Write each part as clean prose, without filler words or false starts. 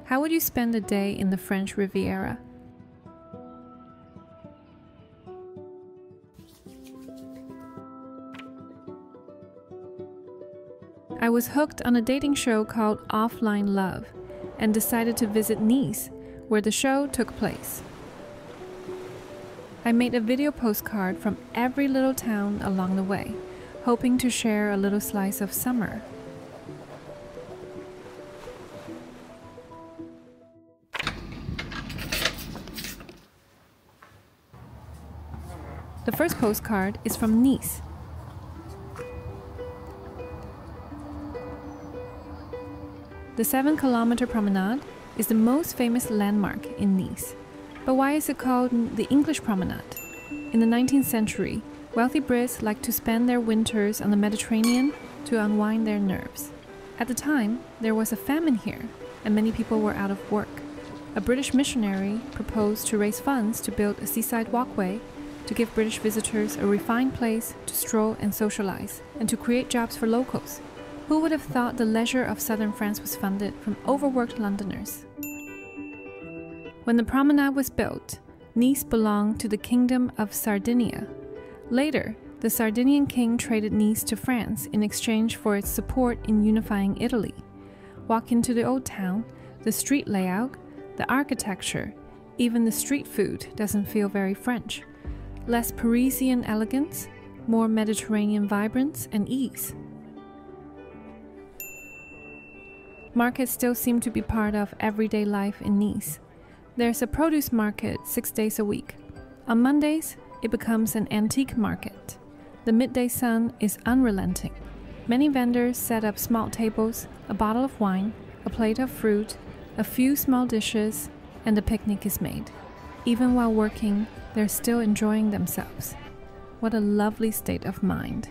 How would you spend a day in the French Riviera? I was hooked on a dating show called Offline Love and decided to visit Nice, where the show took place. I made a video postcard from every little town along the way, hoping to share a little slice of summer. The first postcard is from Nice. The 7-kilometer promenade is the most famous landmark in Nice. But why is it called the English Promenade? In the 19th century, wealthy Brits liked to spend their winters on the Mediterranean to unwind their nerves. At the time, there was a famine here, and many people were out of work. A British missionary proposed to raise funds to build a seaside walkway to give British visitors a refined place to stroll and socialize, and to create jobs for locals. Who would have thought the leisure of southern France was funded from overworked Londoners? When the promenade was built, Nice belonged to the Kingdom of Sardinia. Later, the Sardinian king traded Nice to France in exchange for its support in unifying Italy. Walk into the old town, the street layout, the architecture, even the street food doesn't feel very French. Less Parisian elegance, more Mediterranean vibrance and ease. Markets still seem to be part of everyday life in Nice. There's a produce market 6 days a week. On Mondays, it becomes an antique market. The midday sun is unrelenting. Many vendors set up small tables, a bottle of wine, a plate of fruit, a few small dishes, and a picnic is made. Even while working, they're still enjoying themselves. What a lovely state of mind.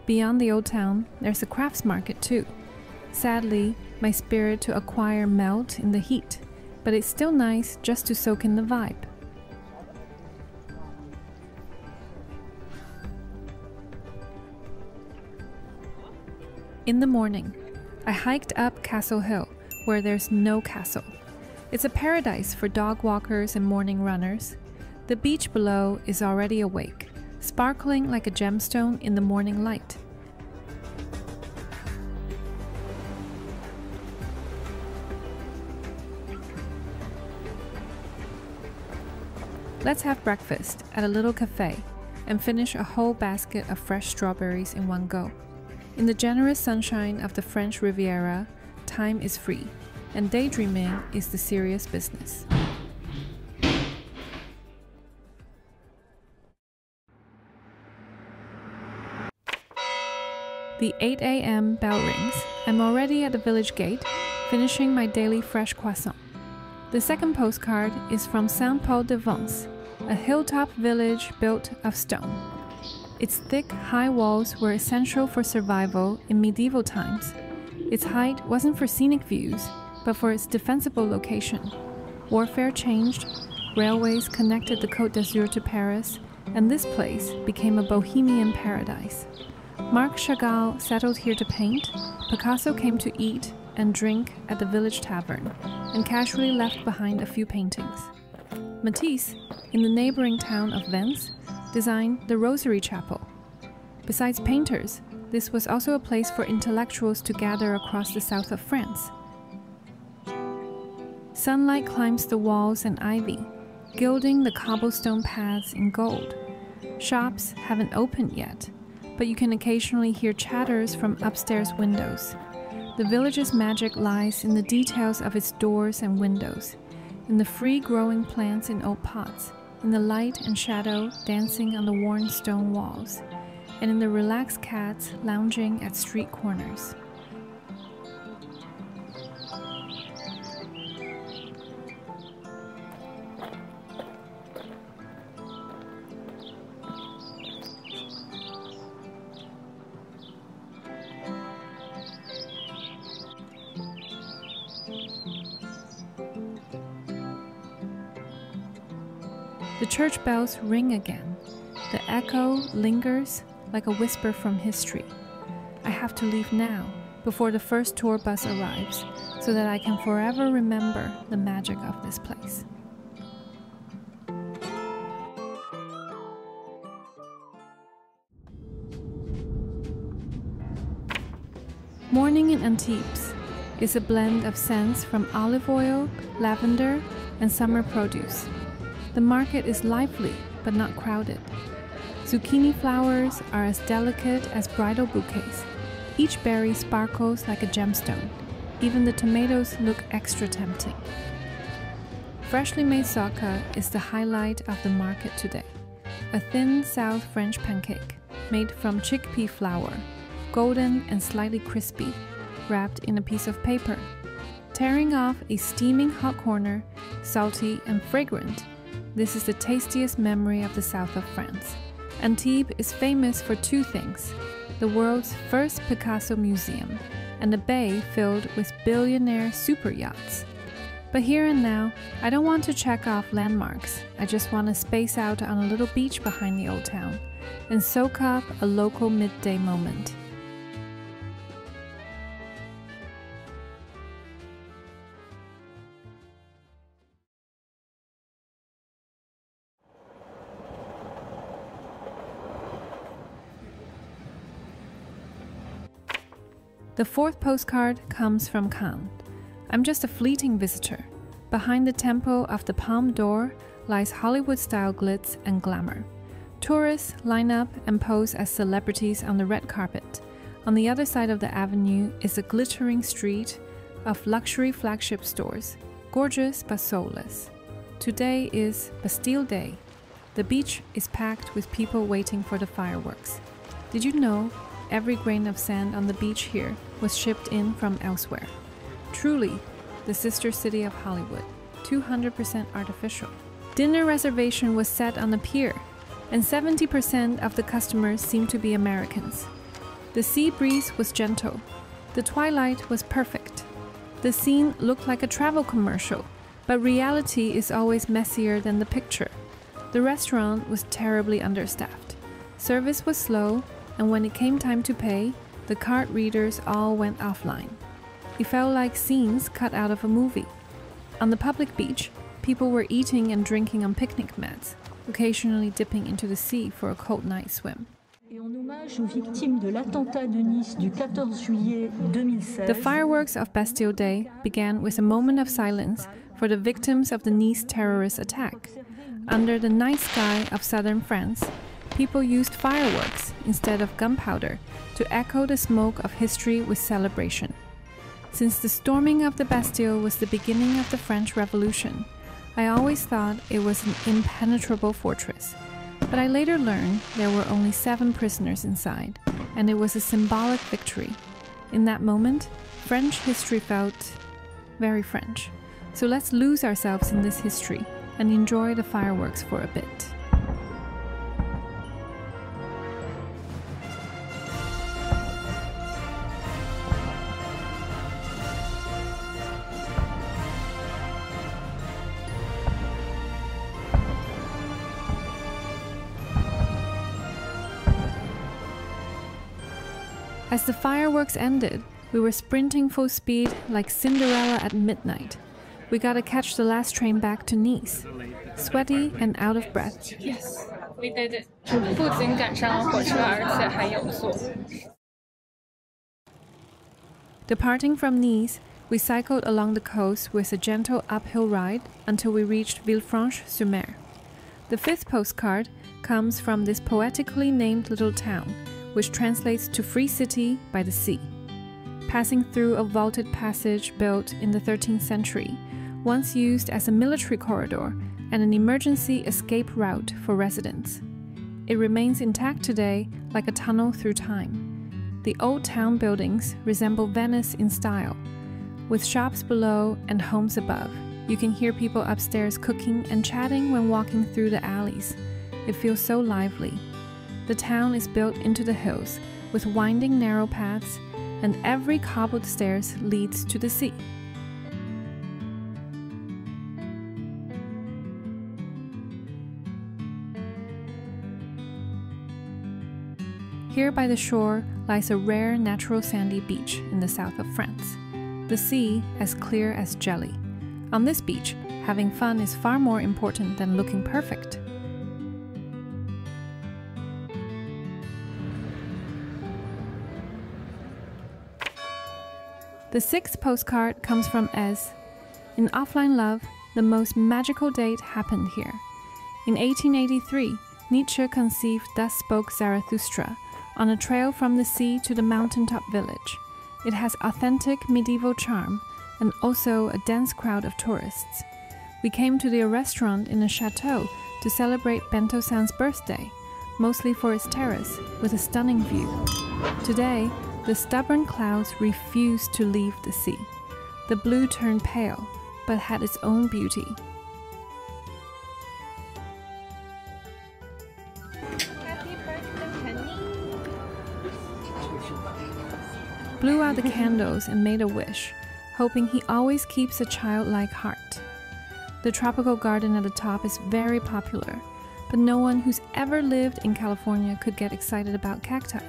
Beyond the old town, there's a crafts market too. Sadly, my spirit to acquire melt in the heat, but it's still nice just to soak in the vibe. In the morning, I hiked up Castle Hill, where there's no castle. It's a paradise for dog walkers and morning runners. The beach below is already awake, sparkling like a gemstone in the morning light. Let's have breakfast at a little cafe and finish a whole basket of fresh strawberries in one go. In the generous sunshine of the French Riviera, time is free, and daydreaming is the serious business. The 8 a.m. bell rings. I'm already at the village gate, finishing my daily fresh croissant. The second postcard is from Saint-Paul-de-Vence, a hilltop village built of stone. Its thick, high walls were essential for survival in medieval times. Its height wasn't for scenic views, but for its defensible location. Warfare changed, railways connected the Côte d'Azur to Paris, and this place became a bohemian paradise. Marc Chagall settled here to paint, Picasso came to eat and drink at the village tavern, and casually left behind a few paintings. Matisse, in the neighboring town of Vence, designed the Rosary Chapel. Besides painters, this was also a place for intellectuals to gather across the south of France. Sunlight climbs the walls and ivy, gilding the cobblestone paths in gold. Shops haven't opened yet, but you can occasionally hear chatters from upstairs windows. The village's magic lies in the details of its doors and windows, in the free-growing plants in old pots, in the light and shadow dancing on the worn stone walls, and in the relaxed cats lounging at street corners. The church bells ring again. The echo lingers like a whisper from history. I have to leave now, before the first tour bus arrives, so that I can forever remember the magic of this place. Morning in Antibes is a blend of scents from olive oil, lavender, and summer produce. The market is lively but not crowded. Zucchini flowers are as delicate as bridal bouquets. Each berry sparkles like a gemstone. Even the tomatoes look extra tempting. Freshly made socca is the highlight of the market today. A thin South French pancake made from chickpea flour, golden and slightly crispy, wrapped in a piece of paper. Tearing off a steaming hot corner, salty and fragrant, this is the tastiest memory of the south of France. Antibes is famous for two things: the world's first Picasso museum and a bay filled with billionaire super yachts. But here and now, I don't want to check off landmarks. I just want to space out on a little beach behind the old town and soak up a local midday moment. The fourth postcard comes from Cannes. I'm just a fleeting visitor. Behind the temple of the Palme d'Or lies Hollywood-style glitz and glamour. Tourists line up and pose as celebrities on the red carpet. On the other side of the avenue is a glittering street of luxury flagship stores, gorgeous but soulless. Today is Bastille Day. The beach is packed with people waiting for the fireworks. Did you know every grain of sand on the beach here was shipped in from elsewhere? Truly, the sister city of Hollywood, 200% artificial. Dinner reservation was set on the pier, and 70% of the customers seemed to be Americans. The sea breeze was gentle. The twilight was perfect. The scene looked like a travel commercial, but reality is always messier than the picture. The restaurant was terribly understaffed. Service was slow, and when it came time to pay, the card readers all went offline. It felt like scenes cut out of a movie. On the public beach, people were eating and drinking on picnic mats, occasionally dipping into the sea for a cold night swim. The fireworks of Bastille Day began with a moment of silence for the victims of the Nice terrorist attack. Under the night sky of southern France, people used fireworks instead of gunpowder to echo the smoke of history with celebration. Since the storming of the Bastille was the beginning of the French Revolution, I always thought it was an impenetrable fortress. But I later learned there were only 7 prisoners inside, and it was a symbolic victory. In that moment, French history felt very French. So let's lose ourselves in this history and enjoy the fireworks for a bit. As the fireworks ended, we were sprinting full speed like Cinderella at midnight. We gotta catch the last train back to Nice. Sweaty and out of breath. Yes, we did it. 不仅赶上了火车，而且还有座。 Departing from Nice, we cycled along the coast with a gentle uphill ride until we reached Villefranche-sur-Mer. The fifth postcard comes from this poetically named little town, which translates to Free City by the Sea. Passing through a vaulted passage built in the 13th century, once used as a military corridor and an emergency escape route for residents. It remains intact today like a tunnel through time. The old town buildings resemble Venice in style. With shops below and homes above, you can hear people upstairs cooking and chatting when walking through the alleys. It feels so lively. The town is built into the hills, with winding narrow paths, and every cobbled stairs leads to the sea. Here by the shore lies a rare natural sandy beach in the south of France. The sea as clear as jelly. On this beach, having fun is far more important than looking perfect. The 6th postcard comes from Ez. In Offline Love, the most magical date happened here. In 1883, Nietzsche conceived Thus Spoke Zarathustra on a trail from the sea to the mountaintop village. It has authentic medieval charm and also a dense crowd of tourists. We came to the restaurant in a chateau to celebrate Bento-san's birthday, mostly for its terrace with a stunning view. Today, the stubborn clouds refused to leave the sea. The blue turned pale, but had its own beauty. Happy birthday, honey. Blew out the candles and made a wish, hoping he always keeps a childlike heart. The tropical garden at the top is very popular, but no one who's ever lived in California could get excited about cacti.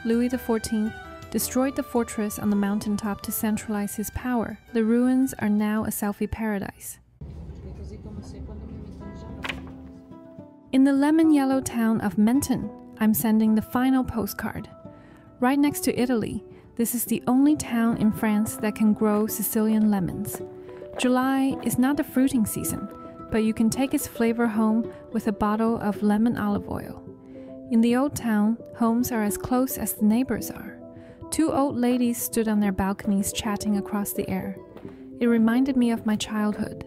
Louis XIV destroyed the fortress on the mountaintop to centralize his power. The ruins are now a selfie paradise. In the lemon yellow town of Menton, I'm sending the final postcard. Right next to Italy, this is the only town in France that can grow Sicilian lemons. July is not the fruiting season, but you can take its flavor home with a bottle of lemon olive oil. In the old town, homes are as close as the neighbors are. 2 old ladies stood on their balconies chatting across the air. It reminded me of my childhood.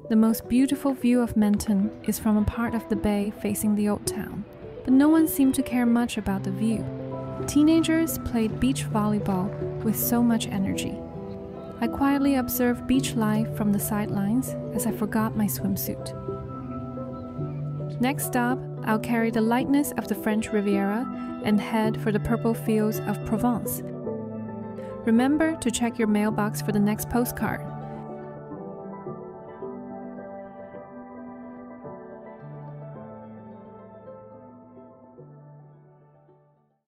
The most beautiful view of Menton is from a part of the bay facing the old town, but no one seemed to care much about the view. Teenagers played beach volleyball with so much energy. I quietly observed beach life from the sidelines as I forgot my swimsuit. Next stop, I'll carry the lightness of the French Riviera and head for the purple fields of Provence. Remember to check your mailbox for the next postcard.